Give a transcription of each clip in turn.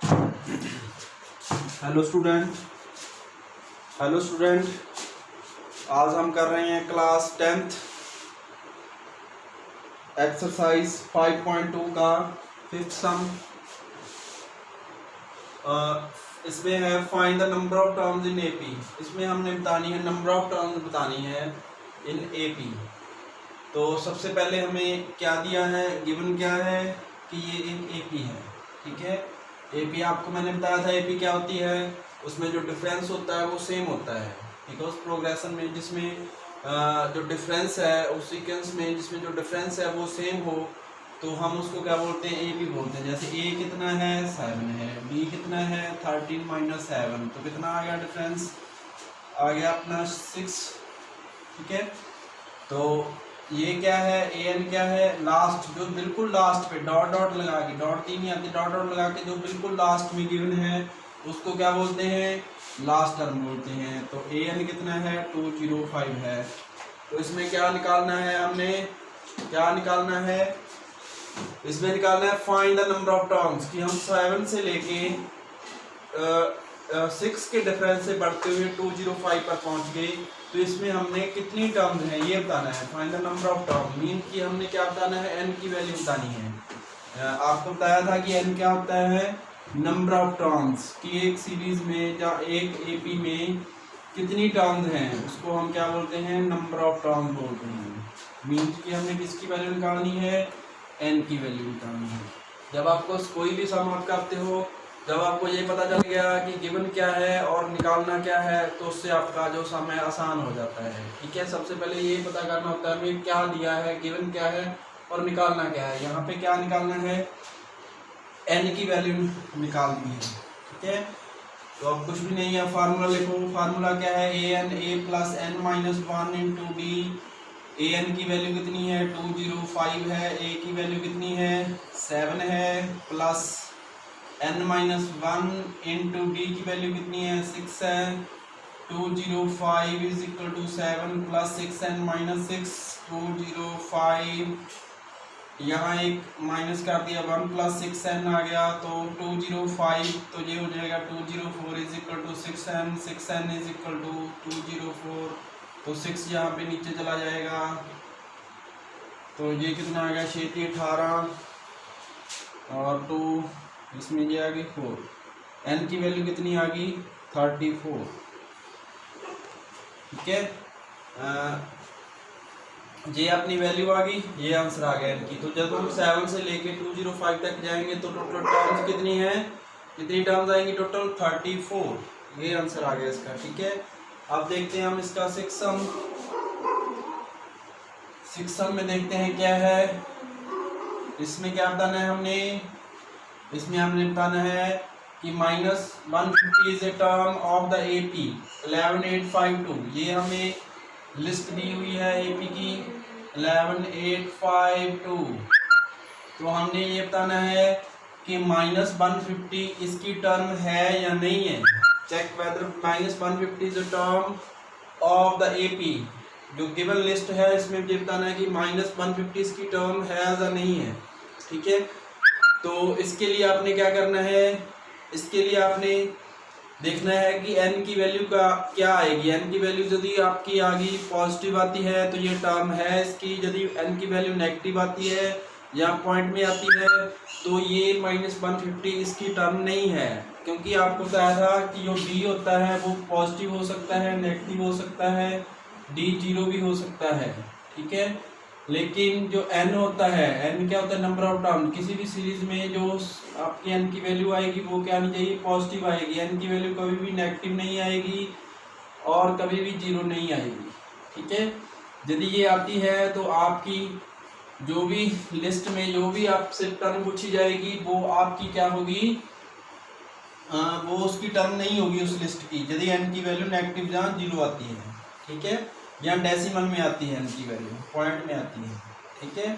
Hello student. आज हम कर रहे हैं क्लास 10th एक्सरसाइज 5.2 का 5th सम। इसमें है find the number of terms in AP. इसमें हमने बतानी है नंबर ऑफ टर्म्स बतानी है इन एपी। तो सबसे पहले हमें क्या दिया है, गिवन क्या है कि ये एक एपी है। ठीक है, एपी आपको मैंने बताया था एपी क्या होती है, उसमें जो डिफरेंस होता है वो सेम होता है। बिकॉज प्रोग्रेशन में जिसमें जो डिफरेंस है उस सीक्वेंस में जिसमें जो डिफरेंस है वो सेम हो तो हम उसको क्या बोलते हैं, एपी बोलते हैं। जैसे ए कितना है 7 है, बी कितना है 13 - 7, तो कितना आ गया डिफरेंस, आ गया अपना 6। ठीक है, तो ये क्या है, ए एन क्या है, लास्ट जो बिल्कुल लास्ट पे डॉट डॉट लगा के, डॉट तीन नहीं आती, डॉट डॉट लगा के जो बिल्कुल लास्ट में गिवन है उसको क्या बोलते हैं, लास्ट टर्म बोलते हैं। तो ए एन कितना है 205 है। तो इसमें क्या निकालना है, हमने क्या निकालना है, इसमें निकालना है find the number of terms कि हम 7 से लेके 6 के डिफरेंस से बढ़ते हुए 205 पर पहुंच गए। तो इसमें हमने कितनी टर्म्स हैं ये बताना है। Find the number of term mean कि हमने क्या बताना है, एन की वैल्यू बतानी है। आपको बताया था कि एन क्या होता है, नंबर ऑफ टर्म्स कि एक सीरीज में या एक एपी में कितनी टर्म्स हैं उसको हम क्या बोलते हैं, नंबर ऑफ टर्म्स बोलते हैं। मीन कि हमने किसकी वैल्यू निकालनी है, एन की वैल्यू निकालनी है। जब आपको कोई भी सम आप करते हो, जब आपको ये पता चल गया कि गिवन क्या है और निकालना क्या है तो उससे आपका जो सम है आसान हो जाता है। ठीक है, सबसे पहले ये पता करना होता है हमें क्या दिया है, गिवन क्या है और निकालना क्या है। यहाँ पे क्या निकालना है, एन की वैल्यू निकालनी है। ठीक है, तो अब कुछ भी नहीं है, फार्मूला लिखो। फार्मूला क्या है, A N A plus N minus 1 into D. A N की वैल्यू कितनी है 205 है, ए की वैल्यू कितनी है 7 है, प्लस n - 1 इंटू डी की वैल्यू कितनी है 6 है। 205 is equal to 7 plus 6n - 6 205। यहाँ एक माइनस कर दिया 1 प्लस 6n आ गया तो 205, तो ये हो जाएगा 204 is equal to 6n, 6n is equal to 204। तो 6 यहाँ पे नीचे चला जाएगा तो ये कितना आ गया 6 × 18 और 2 इसमें ये आ गई 4। एन की वैल्यू कितनी आ गई 34। ठीक है, ये अपनी वैल्यू आ गई, ये आंसर आ गया एन की। तो जब हम 7 से लेके 205 तक जाएंगे तो टोटल टर्म्स कितनी है, कितनी टर्म्स आएंगी टोटल 34। ये आंसर आ गया इसका। ठीक है, अब देखते हैं हम इसका 6th सम में देखते हैं क्या है। इसमें क्या बताना है हमने, इसमें हमने बताना है कि -150 is a term of the AP 11852। ये हमें लिस्ट दी हुई है एपी की 11852। तो हमने ये बताना है कि -150 इसकी टर्म है या नहीं है। Check whether -150 is a term of the AP. जो गिवन लिस्ट है इसमें ये बताना है कि -150 इसकी टर्म है या नहीं है। ठीक है, तो इसके लिए आपने क्या करना है, इसके लिए आपने देखना है कि n की वैल्यू का क्या आएगी। n की वैल्यू यदि आपकी आ गई पॉजिटिव आती है तो ये टर्म है इसकी, यदि n की वैल्यू नेगेटिव आती है या पॉइंट में आती है तो ये -150 इसकी टर्म नहीं है। क्योंकि आपको बताया था कि जो d होता है वो पॉजिटिव हो सकता है, नेगेटिव हो सकता है, d 0 भी हो सकता है। ठीक है, लेकिन जो n होता है, n क्या होता है, नंबर ऑफ टर्म। किसी भी सीरीज में जो आपकी n की वैल्यू आएगी वो क्या आनी चाहिए, पॉजिटिव आएगी। n की वैल्यू कभी भी नेगेटिव नहीं आएगी और कभी भी 0 नहीं आएगी। ठीक है, यदि ये आती है तो आपकी जो भी लिस्ट में जो भी आपसे टर्म पूछी जाएगी वो आपकी क्या होगी, वो उसकी टर्म नहीं होगी उस लिस्ट की, यदि n की वैल्यू नेगेटिव जहाँ 0 आती है। ठीक है, या डेसिमल में आती है n की वैल्यू, पॉइंट में आती है। ठीक है,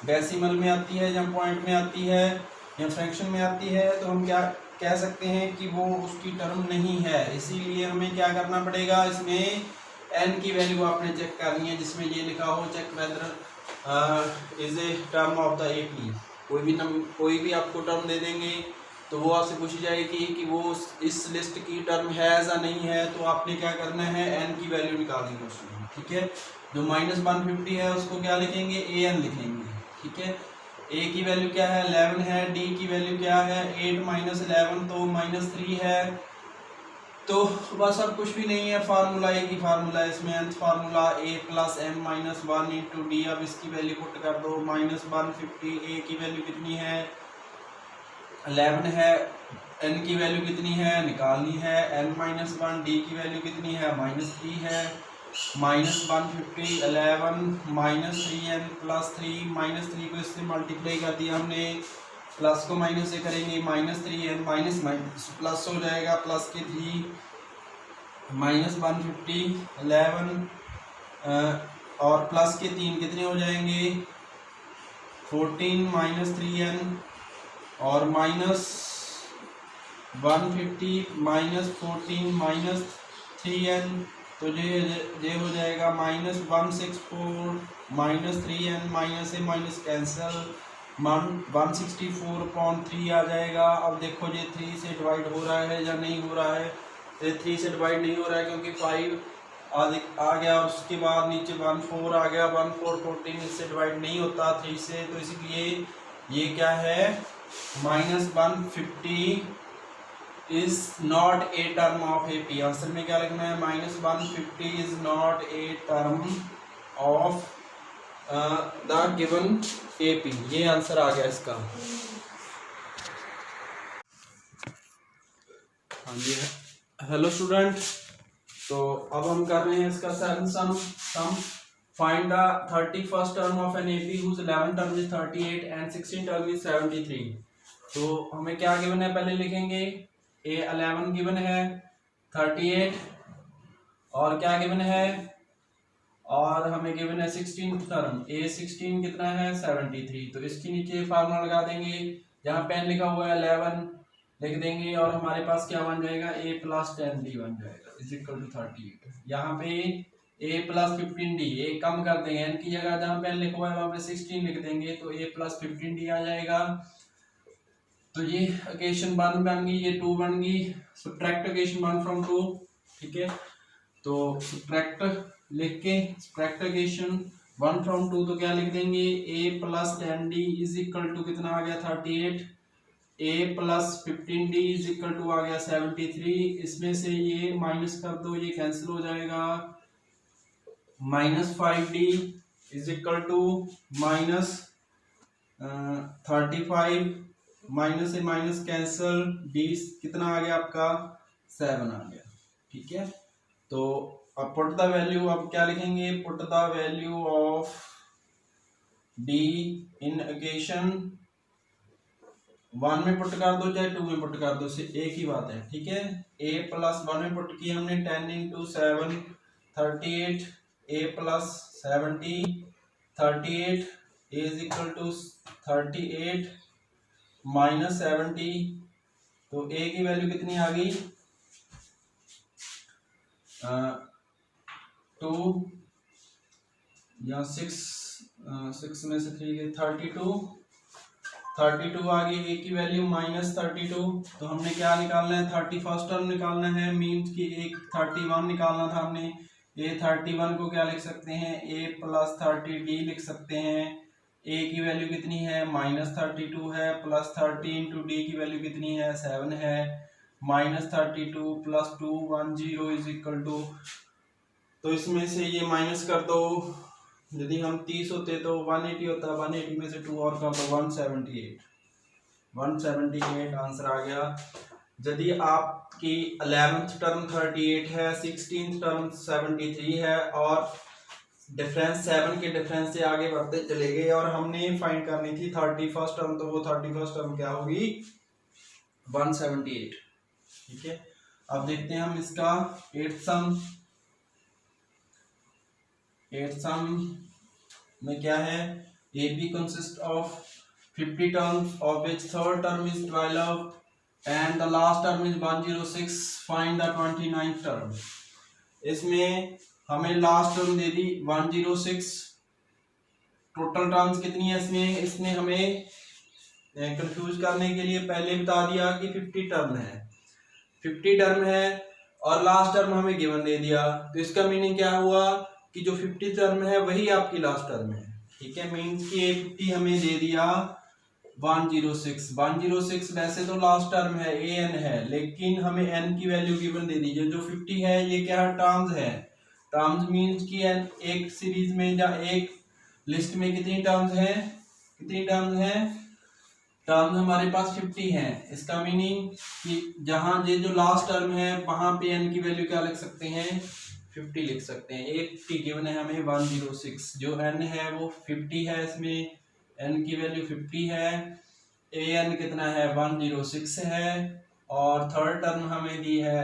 डेसिमल में आती है या पॉइंट में आती है या फ्रैक्शन में आती है तो हम क्या कह सकते हैं कि वो उसकी टर्म नहीं है। इसीलिए हमें क्या करना पड़ेगा, इसमें n की वैल्यू आपने चेक करनी है जिसमें ये लिखा हो check whether is a term of the AP. कोई भी आपको टर्म दे देंगे तो वो आपसे पूछी जाएगी कि वो इस लिस्ट की टर्म है या नहीं है, तो आपने क्या करना है, n की वैल्यू निकालेंगे उसमें, ठीक है। जो -150 है उसको क्या लिखेंगे, an लिखेंगे, ठीक है। a की वैल्यू क्या है, 11 है, d की वैल्यू क्या है, 8 - 11 तो -3 है। तो बस अब कुछ भी नहीं है, फार्मूला एक ही फार्मूला है इसमें, nth formula a + m - 1 × d। अब इसकी वैल्यू पुट कर दो, -150, a की वैल्यू कितनी है, 11 है, n की वैल्यू कितनी है, निकालनी है, n - 1, d की वैल्यू कितनी है, -3 है, -150, 11 -3n + 3 -3 को इससे मल्टीप्लाई कर दिया हमने, प्लस को माइनस से करेंगे, -3n प्लस हो जाएगा, प्लस के 3 -150 11 और प्लस के 3 कितने हो जाएंगे, 14 -3n और -150 -14 -3n, तो ये हो जाएगा -164 -3n -a माइनस कैंसल 164/3 आ जाएगा। अब देखो ये 3 से डिवाइड हो रहा है या नहीं हो रहा है, ये 3 से डिवाइड नहीं हो रहा है क्योंकि 5 आ गया, उसके बाद नीचे 14 आ गया, 14 इससे डिवाइड नहीं होता 3 से, तो इसलिए ये क्या है, -150 is not a term of A P. Answer में क्या लिखना है, -150 is not a term of the given A P. ये आंसर आ गया इसका। हाँ जी, हेलो स्टूडेंट, तो अब हम कर रहे हैं इसका sum find the 31st term of an AP whose 11 term is 38 and 16 term is 73। तो हमें क्या गिवन है, पहले लिखेंगे A11 गिवन है 38 और क्या गिवन है, और हमें गिवन है 16 टर्म, A16 कितना है 73। तो इसके नीचे फार्मूला लगा देंगे, जहाँ पेन लिखा हुआ है 11 लिख देंगे और हमारे पास क्या बन जाएगा, A + 10D बन जाएगा इज इक्वल टू 38। यहाँ पे A + 15D, A कम कर देंगे, n की जगह जहाँ पेन लिखा हुआ है वहाँ पे 16 लिख देंगे, तो A + 15D आ जाएगा। तो ये इक्वेशन 1 बन गई, ये 2 बन गई, सब्ट्रैक्ट इक्वेशन 1 फ्रॉम 2, ठीक है। तो सब्ट्रैक्ट लिख के सब्ट्रैक्ट इक्वेशन 1 फ्रॉम 2, तो क्या लिख देंगे, A + 10D is equal to कितना आ गया 38, A + 15D is equal to आ गया 73। इसमें से ये माइनस कर दो, ये कैंसिल हो जाएगा, -5D is equal to -35, minus से माइनस कैंसल, D कितना आ गया आपका 7 आ गया, ठीक है। तो अब पुट द वैल्यू, अब क्या लिखेंगे, put the value of D in equation 1 में पुट कर दो चाहे 2 में पुट कर दो, एक ही बात है, ठीक है। A + 1 में पुट किया हमने, 10 × 7 38, A + 70 38, A is equal to 38 -70, तो A की वैल्यू कितनी आ गई 2 या 6 में से 3 गए 32 आ गई, A की वैल्यू -32। तो हमने क्या निकालना है, 31st टर्म निकालना है, मीन्स कि एक 31 निकालना था हमने। A31 को क्या लिख सकते हैं, A + 30D लिख सकते हैं। A की वैल्यू कितनी है -32 है, +30 × D की वैल्यू कितनी है 7 है, -32 + 2 10 इज इक्वल टू, तो इसमें से ये माइनस कर दो, यदि हम 30 होते तो 180 होता, 180 में से 2 और कर दो 178 आंसर आ गया। यदि आपकी 11th टर्म 38 है, 16th टर्म 73 है और डिफरेंस 7 के डिफरेंस से आगे बढ़ते चले गए और हमने फाइंड करनी थी 31st टर्म, तो वो 31st टर्म क्या होगी 178, ठीक है। अब देखते हैं हम इसका 8th सम में क्या है, AB consist of 50 terms of which third term is 12 and the last term is 106, find the 29th term. इसमें हमें लास्ट टर्म दे दी 106, टोटल टर्म्स कितनी है इसमें हमें कंफ्यूज करने के लिए पहले बता दिया कि 50 टर्म है, 50 टर्म है और लास्ट टर्म हमें गिवन दे दिया, तो इसका मीनिंग क्या हुआ कि जो 50 टर्म है वही आपकी लास्ट टर्म है। ठीक है, मीन्स कि 50 हमें दे दिया 106 वैसे तो लास्ट टर्म है an है, लेकिन हमें n की वैल्यू गिवन दे दी। जो 50 है ये क्या है, टर्म्स है। टर्म्स मीन्स कि एक सीरीज में या एक लिस्ट में कितनी टर्म्स है, कितनी टर्म्स है, टर्म्स हमारे पास 50 है। इसका मीनिंग कि जहां ये जो लास्ट टर्म है वहां पे n की वैल्यू क्या लिख सकते हैं, 50 लिख सकते हैं। एक टी गिवन है हमें 106, जो n है वो 50 है, इसमें n की वैल्यू 50 है, an कितना है 106 है, और थर्ड टर्म हमें दी है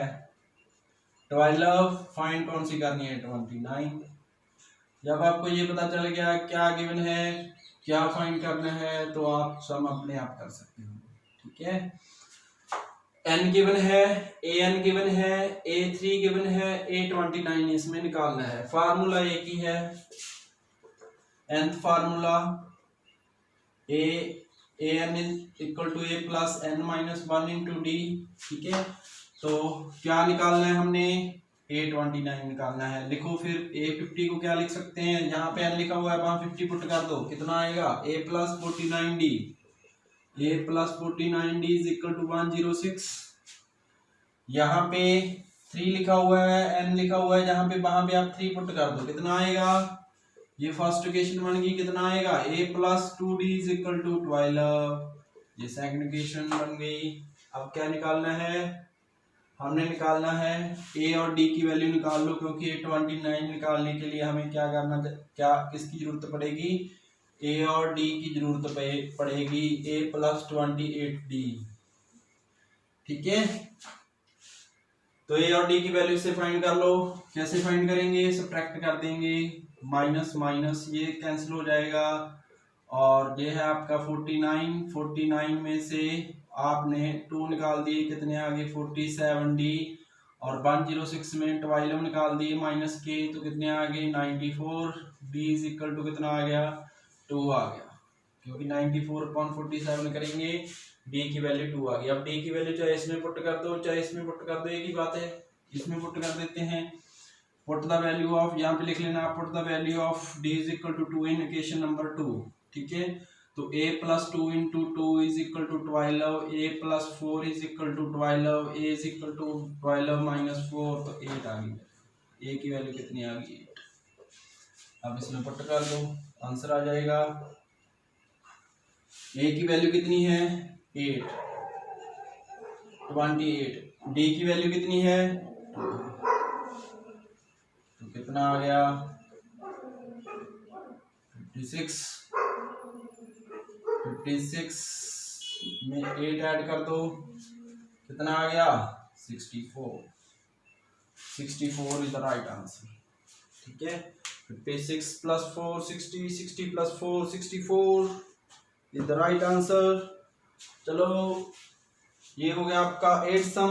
12, फाइंड कौन सी करनी है 29। जब आपको ये पता चल गया क्या गिवन है, क्या फाइंड करना है, तो आप सम अपने आप कर सकते हो। ठीक है, n गिवन है, an गिवन है, a3 गिवन है, a29 इसमें निकालना है। फार्मूला एक ही है, nth formula an is equal to a plus n minus 1 into d. ठीक है, तो क्या निकालना है हमने, a29 निकालना है। लिखो फिर a50 को क्या लिख सकते हैं, यहाँ पे n लिखा हुआ है वहां 50 पुट कर दो, कितना आएगा a plus 49d, a plus 49d is equal to 106। यहाँ पे 3 लिखा हुआ है, n लिखा हुआ है जहाँ पे, वहां पे आप 3 पुट कर दो, कितना आएगा, ये फर्स्ट इक्वेशन बन गई, कितना आएगा a plus 2d is equal to 12, ये सेकंड इक्वेशन बन गई। अब क्या निकालना है, हमने निकालना है a और d की वैल्यू निकाल लो, क्योंकि a29 निकालने के लिए हमें क्या करना, क्या किसकी जरूरत पड़ेगी, a और d की जरूरत पड़ेगी, a प्लस 28d। ठीक है, तो a और d की वैल्यू से फाइंड कर लो। कैसे फाइंड करेंगे, सब्ट्रैक्ट कर देंगे, माइनस माइनस ये कैंसिल हो जाएगा, और ये है आपका 49 में से आपने 2 निकाल दिए, कितने आगे 47d, और 106 में 12 निकाल दिए माइनस के, तो कितने आगे 94d इज इक्वल टू कितना आ गया 2 आ गया, क्योंकि 94/47 करेंगे d की वैल्यू 2 आ गई। अब d की वैल्यू चाहे इसमें पुट कर दो चाहे इसमें पुट कर दो, एक ही बात है, इसमें पुट कर देते हैं। पुट द वैल्यू ऑफ, यहाँ पे लिख लेना, put the value of d is equal to 2 in equation number 2। ठीक है, तो a plus 2 into 2 is equal to 12, a plus 4 is equal to 12, a is equal to 12 minus 4, तो 8 आ गई, a की वैल्यू कितनी आ गई 8। अब इसमें पुट कर दो, आंसर आ जाएगा, a की वैल्यू कितनी है 8, 28, d की वैल्यू कितनी है, तो कितना आ गया 56 में 8 ऐड कर दो, कितना आ गया 64 इज द राइट आंसर। ठीक है, 56 plus 4 60, 60 plus 4 64 is the right answer. चलो, ये हो गया आपका 8 सम।